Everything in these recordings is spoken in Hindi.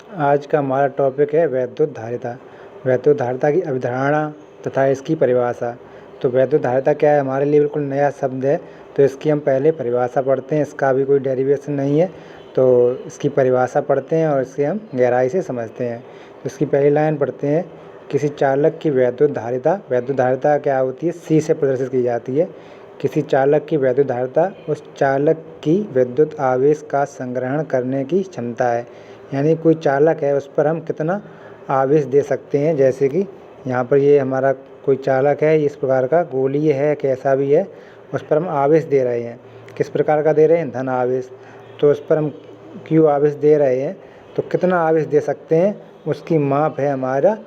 आज का हमारा टॉपिक है वैद्युत धारिता। वैद्युत धारिता की अवधारणा तथा इसकी परिभाषा। तो वैद्युत धारिता क्या है, हमारे लिए बिल्कुल नया शब्द है, तो इसकी हम पहले परिभाषा पढ़ते हैं। इसका भी कोई डेरिवेशन नहीं है, तो इसकी परिभाषा पढ़ते हैं और इसे हम गहराई से समझते हैं। तो इसकी पहली लाइन पढ़ते हैं, किसी चालक की वैद्युत धारिता। वैद्युत धारिता क्या होती है, सी से प्रदर्शित की जाती है। किसी चालक की वैद्युत धारिता उस चालक की विद्युत आवेश का संग्रहण करने की क्षमता है। यानी कोई चालक है, उस पर हम कितना आवेश दे सकते हैं। जैसे कि यहाँ पर ये हमारा कोई चालक है, इस प्रकार का गोलीय है, कैसा भी है, उस पर हम आवेश दे रहे हैं। किस प्रकार का दे रहे हैं, धन आवेश। तो उस पर हम क्यू आवेश दे रहे हैं, तो कितना आवेश दे सकते हैं, उसकी माप है हमारा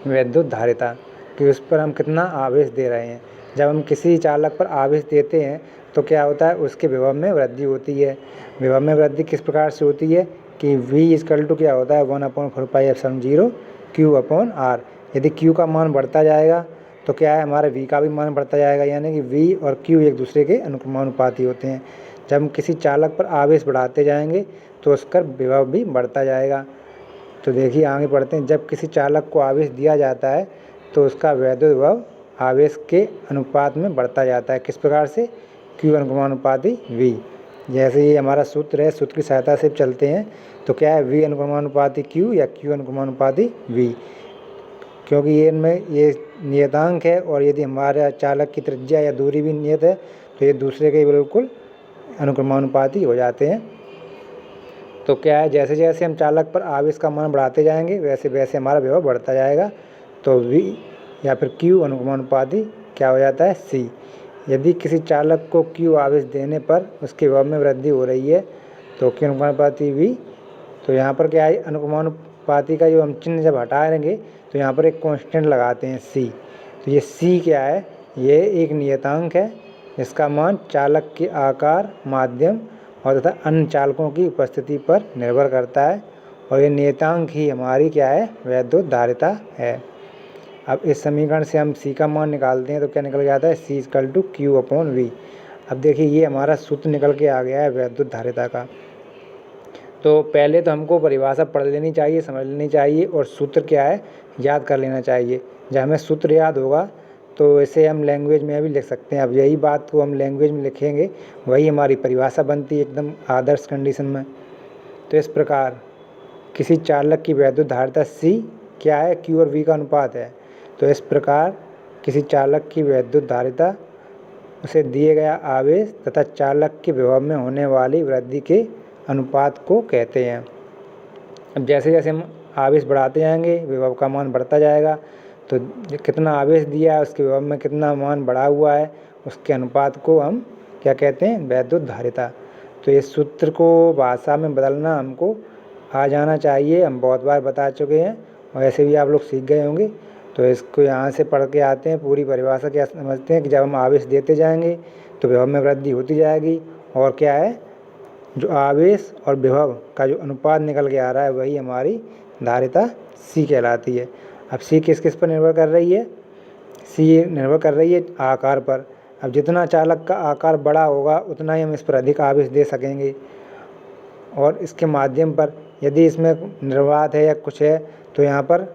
वैद्युत धारिता, कि उस पर हम कितना आवेश दे रहे हैं। जब हम किसी चालक पर आवेश देते हैं तो क्या होता है, उसके विभव में वृद्धि होती है। विभव में वृद्धि किस प्रकार से होती है कि V क्या होता है, 1/4πε0 Q/R। यदि Q का मान बढ़ता जाएगा तो क्या है, हमारे V का भी मान बढ़ता जाएगा। यानी कि V और Q एक दूसरे के अनुक्रमानुपाती होते हैं। जब हम किसी चालक पर आवेश बढ़ाते जाएंगे तो उसका विभव भी बढ़ता जाएगा। तो देखिए आगे पढ़ते हैं, जब किसी चालक को आवेश दिया जाता है तो उसका वैद्युत विभव आवेश के अनुपात में बढ़ता जाता है। किस प्रकार से, Q अनुक्रमानुपाती V। जैसे ये हमारा सूत्र है, सूत्र की सहायता से चलते हैं तो क्या है, V अनुक्रमानुपाती Q या Q अनुक्रमानुपाती V, क्योंकि ये इनमें ये नियतांक है। और यदि हमारा चालक की त्रिज्या या दूरी भी नियत है तो ये दूसरे के बिल्कुल अनुक्रमानुपाती हो जाते हैं। तो क्या है, जैसे जैसे हम चालक पर आवेश का मान बढ़ाते जाएंगे वैसे वैसे हमारा विभव बढ़ता जाएगा। तो V या फिर Q अनुक्रमानुपाती क्या हो जाता है, C। यदि किसी चालक को Q आवेश देने पर उसके विभव में वृद्धि हो रही है तो Q अनुक्रमानुपाती V। तो यहाँ पर क्या है, अनुक्रमानुपाती का जो हम चिन्ह जब हटाएंगे तो यहाँ पर एक कांस्टेंट लगाते हैं C। तो ये C क्या है, ये एक नियतांक है जिसका मान चालक के आकार, माध्यम और तथा अन्य चालकों की उपस्थिति पर निर्भर करता है। और ये नियतांक ही हमारी क्या है, वैद्युत धारिता है। अब इस समीकरण से हम C का मान निकालते हैं तो क्या निकल जाता है, C Q/V। अब देखिए ये हमारा सूत्र निकल के आ गया है वैद्युत धारिता का। तो पहले तो हमको परिभाषा पढ़ लेनी चाहिए, समझ लेनी चाहिए, और सूत्र क्या है याद कर लेना चाहिए। जब हमें सूत्र याद होगा तो इसे हम लैंग्वेज में भी लिख सकते हैं। अब यही बात को हम लैंग्वेज में लिखेंगे, वही हमारी परिभाषा बनती है एकदम आदर्श कंडीशन में। तो इस प्रकार किसी चालक की वैद्युत धारिता C क्या है, Q और V का अनुपात है। तो इस प्रकार किसी चालक की वैद्युत धारिता उसे दिए गया आवेश तथा चालक के विभव में होने वाली वृद्धि के अनुपात को कहते हैं। अब जैसे जैसे हम आवेश बढ़ाते जाएंगे विभव का मान बढ़ता जाएगा। तो कितना आवेश दिया है, उसके विभव में कितना मान बढ़ा हुआ है, उसके अनुपात को हम क्या कहते हैं, वैद्युत धारिता। तो इस सूत्र को भाषा में बदलना हमको आ जाना चाहिए। हम बहुत बार बता चुके हैं और ऐसे भी आप लोग सीख गए होंगे। तो इसको यहाँ से पढ़ के आते हैं, पूरी परिभाषा क्या समझते हैं कि जब हम आवेश देते जाएंगे तो विभव में वृद्धि होती जाएगी। और क्या है, जो आवेश और विभव का जो अनुपात निकल के आ रहा है वही हमारी धारिता C कहलाती है। अब C किस किस पर निर्भर कर रही है, C निर्भर कर रही है आकार पर। अब जितना चालक का आकार बड़ा होगा उतना ही हम इस पर अधिक आवेश दे सकेंगे। और इसके माध्यम पर यदि इसमें निर्वात है या कुछ है तो यहाँ पर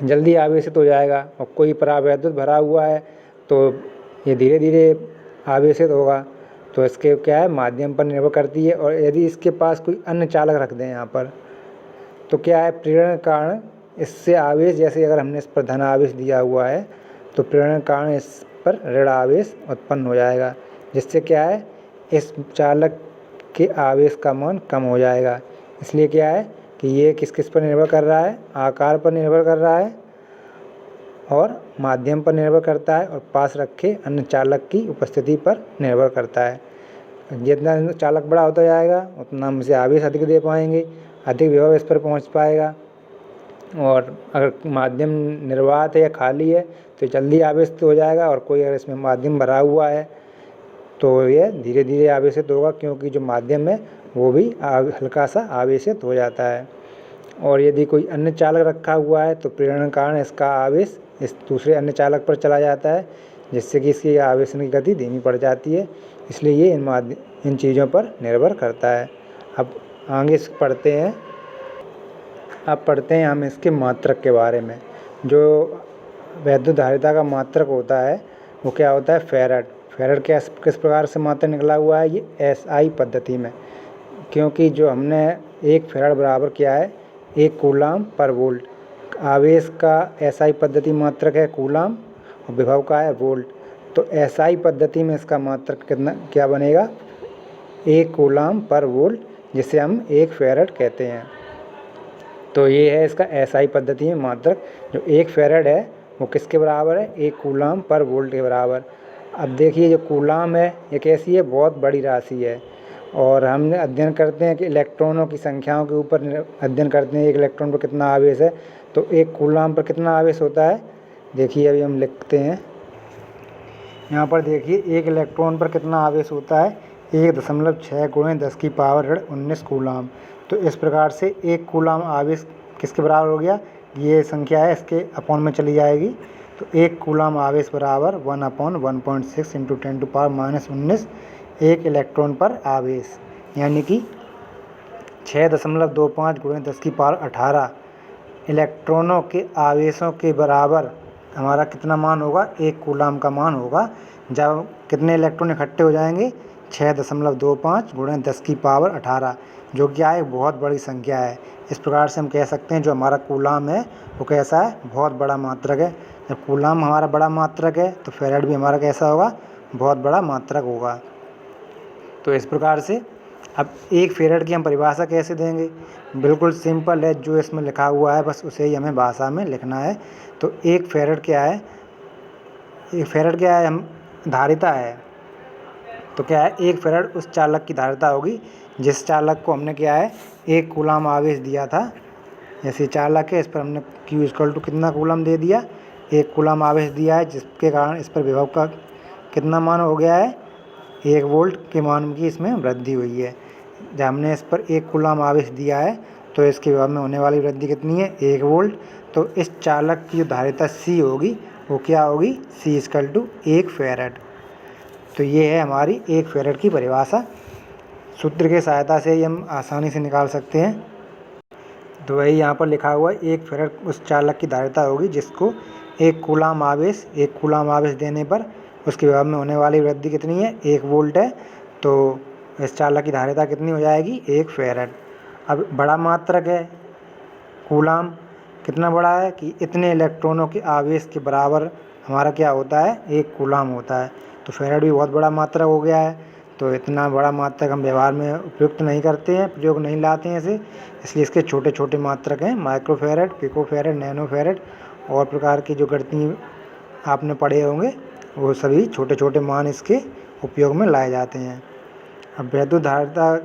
जल्दी आवेशित हो जाएगा। और कोई परावैद्युत भरा हुआ है तो ये धीरे धीरे आवेशित होगा। तो इसके क्या है, माध्यम पर निर्भर करती है। और यदि इसके पास कोई अन्य चालक रख दें यहाँ पर तो क्या है, प्रेरण कारण इससे आवेश, जैसे अगर हमने इस पर धन आवेश दिया हुआ है तो प्रेरण कारण इस पर ऋण आवेश उत्पन्न हो जाएगा, जिससे क्या है, इस चालक के आवेश का मान कम हो जाएगा। इसलिए क्या है कि ये किस किस पर निर्भर कर रहा है, आकार पर निर्भर कर रहा है और माध्यम पर निर्भर करता है और पास रखे अन्य चालक की उपस्थिति पर निर्भर करता है। जितना चालक बड़ा होता जाएगा उतना हम इसे आवेश अधिक दे पाएंगे, अधिक विभव इस पर पहुंच पाएगा। और अगर माध्यम निर्वात है या खाली है तो जल्दी आवेशित हो जाएगा। और कोई अगर इसमें माध्यम भरा हुआ है तो यह धीरे धीरे आवेशित होगा, क्योंकि जो माध्यम है वो भी हल्का सा आवेशित हो जाता है। और यदि कोई अन्य चालक रखा हुआ है तो प्रेरण कारण इसका आवेश इस दूसरे अन्य चालक पर चला जाता है, जिससे कि इसकी आवेशन की गति धीमी पड़ जाती है। इसलिए ये इन चीज़ों पर निर्भर करता है। अब आगे पढ़ते हैं। अब पढ़ते हैं हम इसके मात्रक के बारे में। जो वैद्युत धारिता का मात्रक होता है वो क्या होता है, फैराड। फैराड किस प्रकार से मात्रक निकला हुआ है, ये SI पद्धति में, क्योंकि जो हमने 1 फैराड बराबर क्या है, 1 कूलाम पर वोल्ट। आवेश का SI पद्धति मात्रक है कूलाम और विभव का है वोल्ट। तो SI पद्धति में इसका मात्रक कितना क्या बनेगा, 1 कूलाम पर वोल्ट, जिसे हम 1 फैराड कहते हैं। तो ये है इसका SI पद्धति में मात्रक। जो 1 फैराड है वो किसके बराबर है, 1 कूलाम पर वोल्ट के बराबर। अब देखिए जो कूलाम है ये कैसी है, बहुत बड़ी राशि है। और हम अध्ययन करते हैं कि इलेक्ट्रॉनों की संख्याओं के ऊपर अध्ययन करते हैं, एक इलेक्ट्रॉन पर कितना आवेश है। तो 1 कूलाम पर कितना आवेश होता है, देखिए अभी हम लिखते हैं यहाँ पर। देखिए 1 इलेक्ट्रॉन पर कितना आवेश होता है, 1.6 × 10⁻19 कूलाम। तो इस प्रकार से 1 कूलाम आवेश किसके बराबर हो गया, ये संख्या है इसके अपॉन में चली जाएगी। तो 1 कूलाम आवेश बराबर 1/1.6 × 10⁻−19 1 इलेक्ट्रॉन पर आवेश, यानी कि 6.25 × 10⁻18 इलेक्ट्रॉनों के आवेशों के बराबर हमारा कितना मान होगा, 1 कूलाम का मान होगा। जब कितने इलेक्ट्रॉन इकट्ठे हो जाएंगे, 6.25 × 10⁻18, जो क्या है बहुत बड़ी संख्या है। इस प्रकार से हम कह सकते हैं जो हमारा कूलाम है वो कैसा है, बहुत बड़ा मात्रक है। जब कूलाम हमारा बड़ा मात्रक है तो फैराड भी हमारा कैसा होगा, बहुत बड़ा मात्रक होगा। तो इस प्रकार से अब 1 फैराड की हम परिभाषा कैसे देंगे, बिल्कुल सिंपल है, जो इसमें लिखा हुआ है बस उसे ही हमें भाषा में लिखना है। तो 1 फैराड क्या है, 1 फैराड क्या है, हम धारिता है। तो क्या है, 1 फैराड उस चालक की धारिता होगी जिस चालक को हमने क्या है, 1 कूलाम आवेश दिया था। जैसे चालक है, इस पर हमने Q = कितना कूलाम दे दिया, 1 कूलाम आवेश दिया है, जिसके कारण इस पर विभव का कितना मान हो गया है, 1 वोल्ट के मान की इसमें वृद्धि हुई है। जब हमने इस पर 1 कूलाम आवेश दिया है तो इसके विभव में होने वाली वृद्धि कितनी है, 1 वोल्ट। तो इस चालक की जो धारिता C होगी वो क्या होगी, C = 1 फैराड। तो ये है हमारी 1 फैराड की परिभाषा। सूत्र की सहायता से ही हम आसानी से निकाल सकते हैं। तो वही यहाँ पर लिखा हुआ है, 1 फैराड उस चालक की धारिता होगी जिसको 1 कूलाम आवेश देने पर उसके विभव में होने वाली वृद्धि कितनी है, 1 वोल्ट है। तो इस चालक की धारिता कितनी हो जाएगी, 1 फैराड। अब बड़ा मात्रक है कूलाम, कितना बड़ा है कि इतने इलेक्ट्रॉनों के आवेश के बराबर हमारा क्या होता है, 1 कूलाम होता है। तो फैराड भी बहुत बड़ा मात्रक हो गया है। तो इतना बड़ा मात्रक हम व्यवहार में उपयुक्त नहीं करते हैं, प्रयोग नहीं लाते हैं इसे, इसलिए इसके छोटे छोटे मात्रक हैं, माइक्रोफैराड, पिकोफैराड, नैनोफैराड और प्रकार की जो गणित आपने पढ़े होंगे वो सभी छोटे छोटे मान इसके उपयोग में लाए जाते हैं। अब वैद्युत धारिता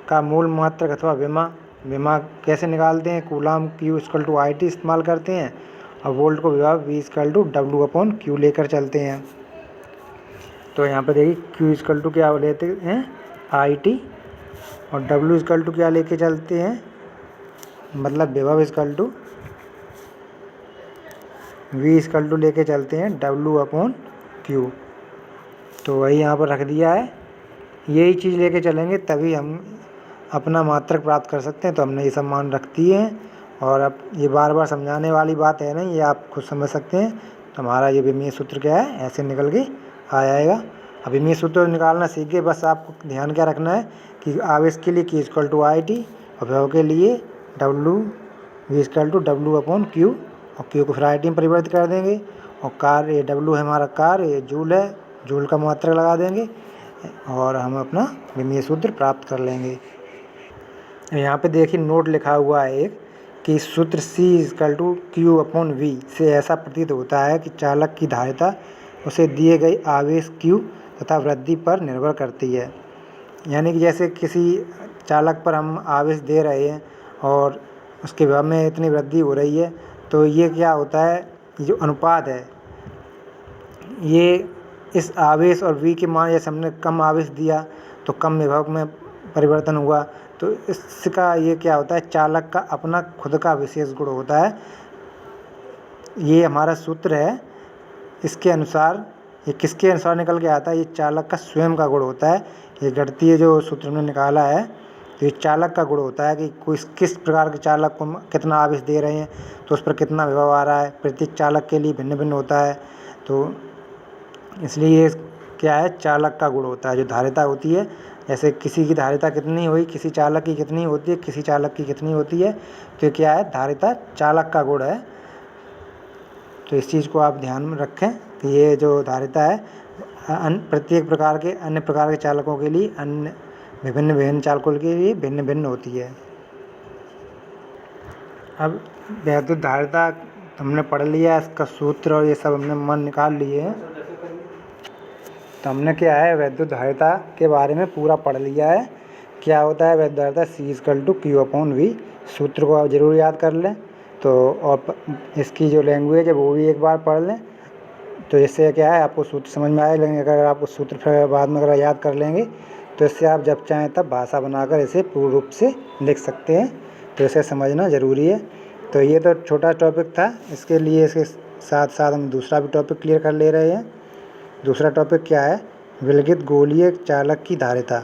का मूल मात्रक अथवा विमा कैसे निकालते हैं, कूलाम Q = IT इस्तेमाल करते हैं और वोल्ट को विभव V = W/Q लेकर चलते हैं। तो यहाँ पर देखिए Q = क्या लेते हैं, IT, और W = क्या लेके चलते हैं, मतलब विभव V लेके चलते हैं W/Q। तो वही यहाँ पर रख दिया है, यही चीज़ लेके चलेंगे तभी हम अपना मात्रक प्राप्त कर सकते हैं। तो हमने ये सब मान रख दिए हैं और अब ये बार बार समझाने वाली बात है नहीं, ये आप खुद समझ सकते हैं। तो हमारा ये विमीय सूत्र क्या है, ऐसे निकल के आ जाएगा। अब विमीय सूत्र निकालना सीख गए, बस आपको ध्यान क्या रखना है कि आवेश के लिए Q = IT और विभव के लिए V = W/Q, और Q को फिर IT में परिवर्तित कर देंगे। और कार्य, ये W है हमारा कार्य, ये जूल है, जूल का मात्रक लगा देंगे और हम अपना विमीय सूत्र प्राप्त कर लेंगे। यहाँ पे देखिए नोट लिखा हुआ है एक कि सूत्र C = Q/V से ऐसा प्रतीत होता है कि चालक की धारिता उसे दिए गए आवेश Q तथा वृद्धि पर निर्भर करती है। यानी कि जैसे किसी चालक पर हम आवेश दे रहे हैं और उसके विभव में इतनी वृद्धि हो रही है, तो ये क्या होता है, ये जो अनुपात है ये इस आवेश और V के मान, जैसे हमने कम आवेश दिया तो कम विभव में परिवर्तन हुआ। तो इसका ये क्या होता है, चालक का अपना खुद का विशेष गुण होता है। ये हमारा सूत्र है, इसके अनुसार ये किसके अनुसार निकल के आता है, ये चालक का स्वयं का गुण होता है। ये गणितीय जो सूत्र हमने निकाला है तो ये चालक का गुण होता है कि किस प्रकार के चालक को कितना आवेश दे रहे हैं तो उस पर कितना विभव आ रहा है। प्रत्येक चालक के लिए भिन्न भिन्न होता है, तो इसलिए ये क्या है, चालक का गुण होता है। जो धारिता होती है, जैसे किसी की धारिता कितनी हुई, किसी चालक की कितनी होती है, किसी चालक की कितनी होती है, तो क्या है, धारिता चालक का गुण है। तो इस चीज़ को आप ध्यान में रखें कि ये जो धारिता है प्रत्येक प्रकार के अन्य प्रकार के चालकों के लिए अन्य विभिन्न चालकों के लिए भिन्न भिन्न होती है। अब वैद्युत धारिता हमने पढ़ लिया, इसका सूत्र और ये सब हमने मन निकाल लिए हैं। तो हमने क्या है, वैद्युत धारिता के बारे में पूरा पढ़ लिया है। क्या होता है वैद्युत धारिता, C=Q/V। सूत्र को आप ज़रूर याद कर लें। तो और इसकी जो लैंग्वेज है वो भी एक बार पढ़ लें, तो इससे क्या है, आपको सूत्र समझ में आए। लेकिन अगर आपको सूत्र फिर बाद में अगर याद कर लेंगे तो इससे आप जब चाहें तब भाषा बनाकर इसे पूर्ण रूप से लिख सकते हैं। तो इसे समझना ज़रूरी है। तो ये तो छोटा टॉपिक था, इसके लिए इसके साथ साथ हम दूसरा भी टॉपिक क्लियर कर ले रहे हैं। दूसरा टॉपिक क्या है, विलगित गोलीय चालक की धारिता।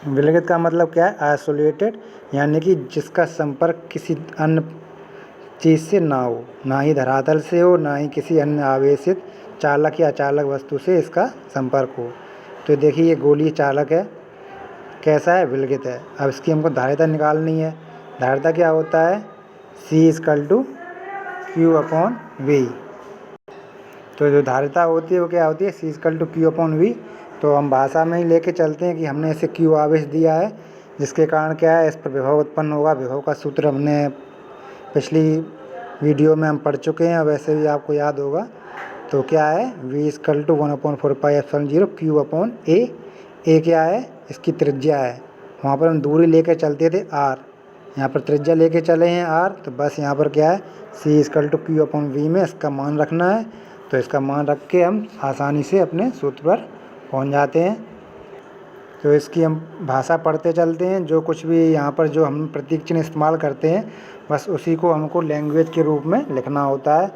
विलगित का मतलब क्या है, आइसोलेटेड, यानी कि जिसका संपर्क किसी अन्य चीज़ से ना हो, ना ही धरातल से हो, ना ही किसी अन्य आवेशित चालक या चालक वस्तु से इसका संपर्क हो। तो देखिए ये गोलीय चालक है, कैसा है, विलगित है। अब इसकी हमको धारिता निकालनी है। धारिता क्या होता है, C=Q/V। तो जो धारिता होती है वो क्या होती है, C=Q/V। तो हम भाषा में ही लेके चलते हैं कि हमने इसे Q आवेश दिया है, जिसके कारण क्या है, इस पर विभव उत्पन्न होगा। विभव का सूत्र हमने पिछली वीडियो में हम पढ़ चुके हैं, वैसे भी आपको याद होगा। तो क्या है, V=1/4πε0 Q/A। ए क्या है, इसकी त्रिज्या है। वहाँ पर हम दूरी लेकर चलते थे R, यहाँ पर त्रिज्या लेके चले हैं R। तो बस यहाँ पर क्या है, C=Q/V में इसका मान रखना है। तो इसका मान रख के हम आसानी से अपने सूत्र पर पहुँच जाते हैं। तो इसकी हम भाषा पढ़ते चलते हैं। जो कुछ भी यहाँ पर जो हम प्रतीक चिन्ह इस्तेमाल करते हैं, बस उसी को हमको लैंग्वेज के रूप में लिखना होता है।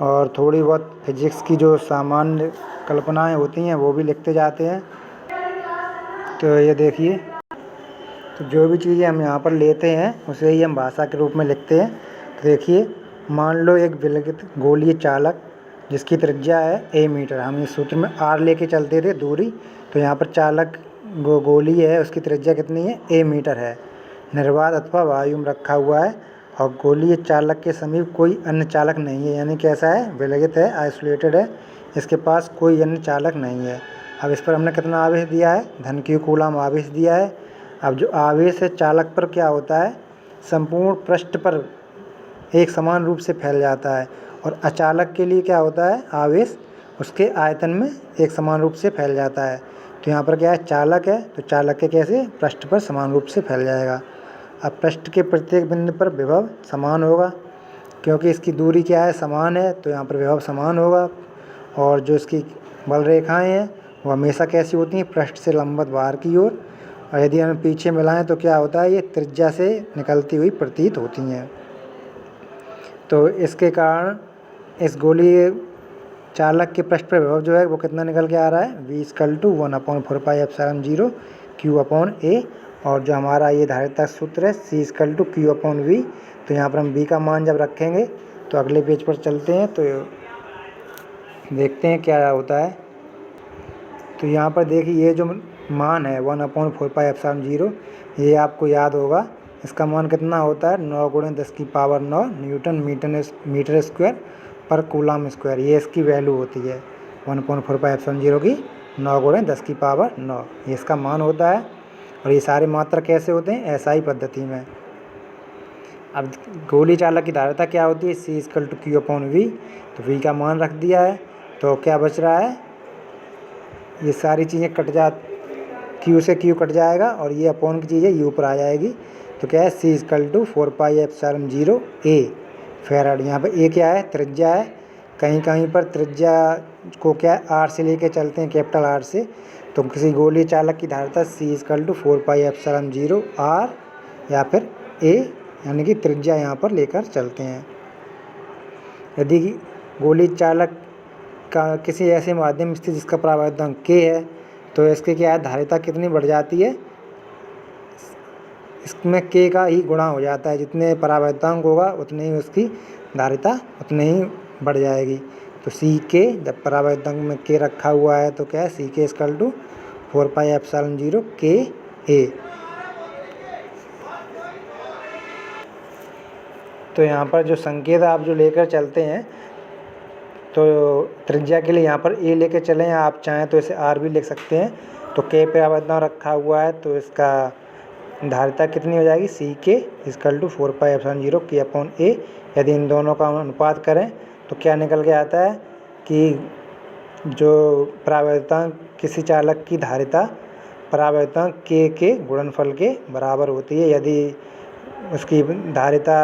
और थोड़ी बहुत फिजिक्स की जो सामान्य कल्पनाएं होती हैं वो भी लिखते जाते हैं। तो ये देखिए, तो जो भी चीज़ें हम यहाँ पर लेते हैं उसे ही हम भाषा के रूप में लिखते हैं। तो देखिए, मान लो एक विलगित गोलीय चालक जिसकी त्रिज्या है A मीटर, हम इस सूत्र में R लेके चलते थे दूरी। तो यहाँ पर चालक गोली है, उसकी त्रिज्या कितनी है, A मीटर है, निर्वात अथवा वायु में रखा हुआ है और गोलीय चालक के समीप कोई अन्य चालक नहीं है। यानी कैसा है, विलगित है, आइसोलेटेड है, इसके पास कोई अन्य चालक नहीं है। अब इस पर हमने कितना आवेश दिया है, धन कूलम आवेश दिया है। अब जो आवेश है चालक पर क्या होता है, संपूर्ण पृष्ठ पर एक समान रूप से फैल जाता है। और अचालक के लिए क्या होता है, आवेश उसके आयतन में एक समान रूप से फैल जाता है। तो यहाँ पर क्या है, चालक है, तो चालक के कैसे, पृष्ठ पर समान रूप से फैल जाएगा। अब पृष्ठ के प्रत्येक बिंदु पर विभव समान होगा, क्योंकि इसकी दूरी क्या है, समान है, तो यहाँ पर विभव समान होगा। और जो इसकी बल रेखाएं हैं वो हमेशा कैसी होती हैं, पृष्ठ से लंबवत बाहर की ओर। और यदि हम पीछे मिलाएं तो क्या होता है, ये त्रिज्या से निकलती हुई प्रतीत होती हैं। तो इसके कारण इस गोलीय चालक के पृष्ठ पर विभव जो है वो कितना निकल के आ रहा है, V=1/4πε0 Q/A। और जो हमारा ये धारिता सूत्र है C=Q/V। तो यहाँ पर हम V का मान जब रखेंगे तो अगले पेज पर चलते हैं, तो देखते हैं क्या होता है। तो यहाँ पर देखिए, ये जो मान है 1/4πε0, ये आपको याद होगा। इसका मान कितना होता है, 9 × 10⁹ न्यूटन मीटर स्क्वायर पर कूलम स्क्वायर। ये इसकी वैल्यू होती है 1/4πε0 की 9 × 10⁹ ये इसका मान होता है। और ये सारे मात्रा कैसे होते हैं, SI पद्धति में। अब गोली चालक की धारिता क्या होती है, C=Q/V। तो V का मान रख दिया है, तो क्या बच रहा है, ये सारी चीज़ें कट Q से Q कट जाएगा और ये अपॉन की चीज़ें U पर आ जाएगी। तो क्या है, C=4πε0 A फैराड। यहाँ पर A क्या है, त्रिज्या है। कहीं कहीं पर त्रिज्या को क्या है, R से लेके चलते हैं, कैपिटल R से। तो किसी गोलीय चालक की धारिता C=4πε0 R या फिर A, यानी कि त्रिज्या यहाँ पर लेकर चलते हैं। यदि गोलीय चालक का किसी ऐसे माध्यम स्थित जिसका परावर्तन K है, तो इसके क्या है, धारिता कितनी बढ़ जाती है, इसमें के का ही गुणा हो जाता है, जितने परावर्तनांक होगा उतनी ही उसकी धारिता उतनी ही बढ़ जाएगी। तो सी के, जब परावर्तनांक में के रखा हुआ है तो क्या है, सी के इक्वल टू 4πε0 के ए। तो यहाँ पर जो संकेत आप जो लेकर चलते हैं, तो त्रिज्या के लिए यहाँ पर ए लेकर चलें, या आप चाहें तो इसे आर भी लिख सकते हैं। तो के परावर्तनांक रखा हुआ है तो इसका धारिता कितनी हो जाएगी, सी के इक्वल टू 4πε0 के अपॉन ए। यदि इन दोनों का अनुपात करें तो क्या निकल के आता है कि जो परावर्तनांक किसी चालक की धारिता परावर्तनांक के गुणनफल के बराबर होती है। यदि उसकी धारिता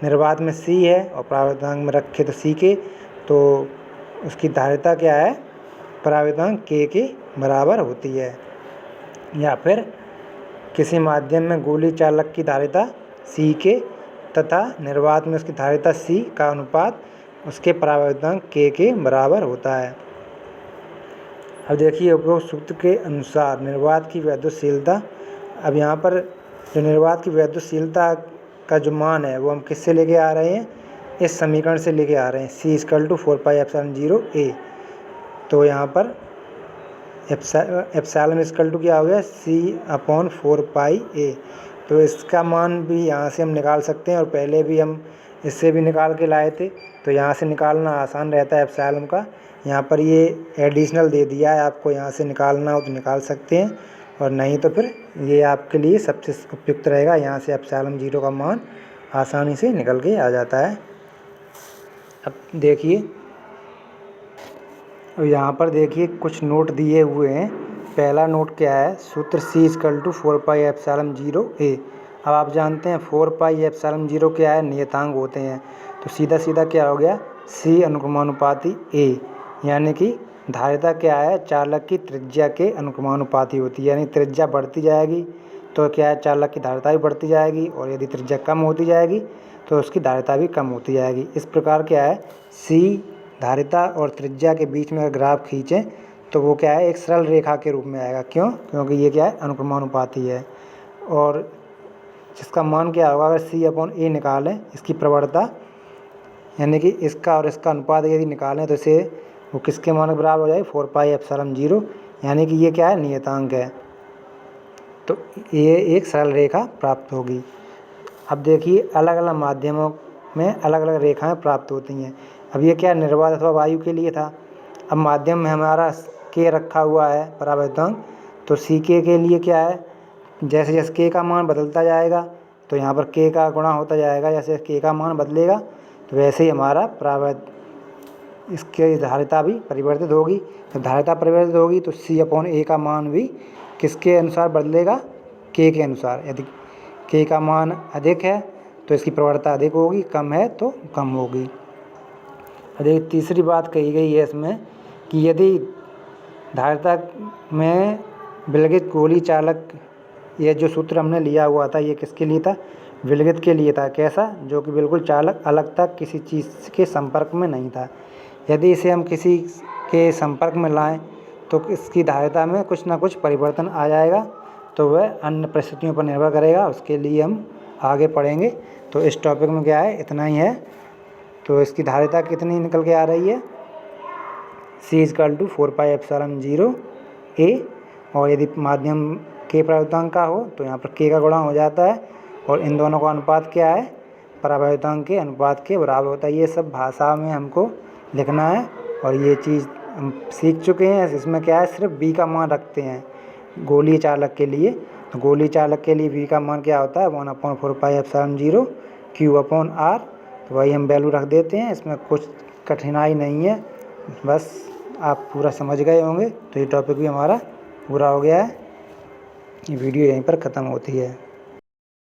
निर्वात में सी है और परावर्तनांक में रखे तो सी के, तो उसकी धारिता क्या है, परावर्तनांक के बराबर होती है। या फिर किसी माध्यम में गोलीय चालक की धारिता सी के तथा निर्वात में उसकी धारिता सी का अनुपात उसके परावर्तनांक के बराबर होता है। अब देखिए उपरोक्त सूत्र के अनुसार निर्वात की वैद्युतशीलता। अब यहाँ पर जो निर्वात की वैद्युतशीलता का जो मान है वो हम किससे लेके आ रहे हैं, इस समीकरण से लेके आ रहे हैं, C इक्वल टू 4πε0 ए। तो यहाँ पर एप्सिलॉन इक्वल टू क्या हो गया, C/4πa। तो इसका मान भी यहाँ से हम निकाल सकते हैं, और पहले भी हम इससे भी निकाल के लाए थे। तो यहाँ से निकालना आसान रहता है एप्सिलॉन का। यहाँ पर ये एडिशनल दे दिया है, आपको यहाँ से निकालना हो तो निकाल सकते हैं, और नहीं तो फिर ये आपके लिए सबसे उपयुक्त रहेगा। यहाँ से एप्सिलॉन 0 का मान आसानी से निकल के आ जाता है। अब देखिए, अब यहाँ पर देखिए कुछ नोट दिए हुए हैं। पहला नोट क्या है, सूत्र C इक्वल टू 4πε0 ए। अब आप जानते हैं 4πε0 क्या है, नियतांक होते हैं। तो सीधा सीधा क्या हो गया, C अनुक्रमानुपाती ए, यानी कि धारिता क्या है, चालक की त्रिज्या के अनुक्रमानुपाती होती है। यानी त्रिज्या बढ़ती जाएगी तो क्या है, चालक की धारिता भी बढ़ती जाएगी, और यदि त्रिज्या कम होती जाएगी तो उसकी धारिता भी कम होती जाएगी। इस प्रकार क्या है, C धारिता और त्रिज्या के बीच में अगर ग्राफ खींचें तो वो क्या है, एक सरल रेखा के रूप में आएगा। क्यों, क्योंकि ये क्या है, अनुक्रमानुपाती है। और जिसका मान क्या होगा, अगर C/A निकालें, इसकी प्रवणता यानी कि इसका और इसका अनुपात यदि निकालें तो इसे वो किसके मान के बराबर हो जाएगी, 4πε0, यानी कि ये क्या है, नियतांक है। तो ये एक सरल रेखा प्राप्त होगी। अब देखिए अलग अलग माध्यमों में अलग अलग रेखाएं प्राप्त होती हैं। अब ये क्या, निर्वात अथवा वायु के लिए था। अब माध्यम में हमारा के रखा हुआ है परावर्तनांक, तो सी के लिए क्या है, जैसे जैसे के का मान बदलता जाएगा तो यहाँ पर के का गुणा होता जाएगा। जैसे के का मान बदलेगा तो वैसे ही हमारा इसकी धारिता भी परिवर्तित होगी। जब धारिता परिवर्तित होगी तो C/A का मान भी किसके अनुसार बदलेगा, के अनुसार। यदि के का मान अधिक है तो इसकी प्रवणता अधिक होगी, कम है तो कम होगी। देखिए तीसरी बात कही गई है इसमें कि यदि धारिता में विलगित गोलीय चालक, ये जो सूत्र हमने लिया हुआ था ये किसके लिए था, विलगित के लिए था। कैसा, जो कि बिल्कुल चालक अलग तक किसी चीज़ के संपर्क में नहीं था। यदि इसे हम किसी के संपर्क में लाएं तो इसकी धारिता में कुछ ना कुछ परिवर्तन आ जाएगा, तो वह अन्य परिस्थितियों पर निर्भर करेगा। उसके लिए हम आगे पढ़ेंगे। तो इस टॉपिक में क्या है, इतना ही है। तो इसकी धारिता कितनी निकल के आ रही है, C इक्वल टू 4πε0 ए। और यदि माध्यम के परावर्तनांक का हो तो यहाँ पर के का गुणा हो जाता है, और इन दोनों का अनुपात क्या है, परावर्तनांक के अनुपात के बराबर होता है। ये सब भाषा में हमको लिखना है, और ये चीज़ हम सीख चुके हैं। इसमें क्या है, सिर्फ B का मान रखते हैं गोलीय चालक के लिए। तो गोलीय चालक के लिए B का मान क्या होता है, 1/4πε0 Q/R। तो वही हम वैल्यू रख देते हैं, इसमें कुछ कठिनाई नहीं है, बस आप पूरा समझ गए होंगे। तो ये टॉपिक भी हमारा पूरा हो गया है। ये वीडियो यहीं पर ख़त्म होती है।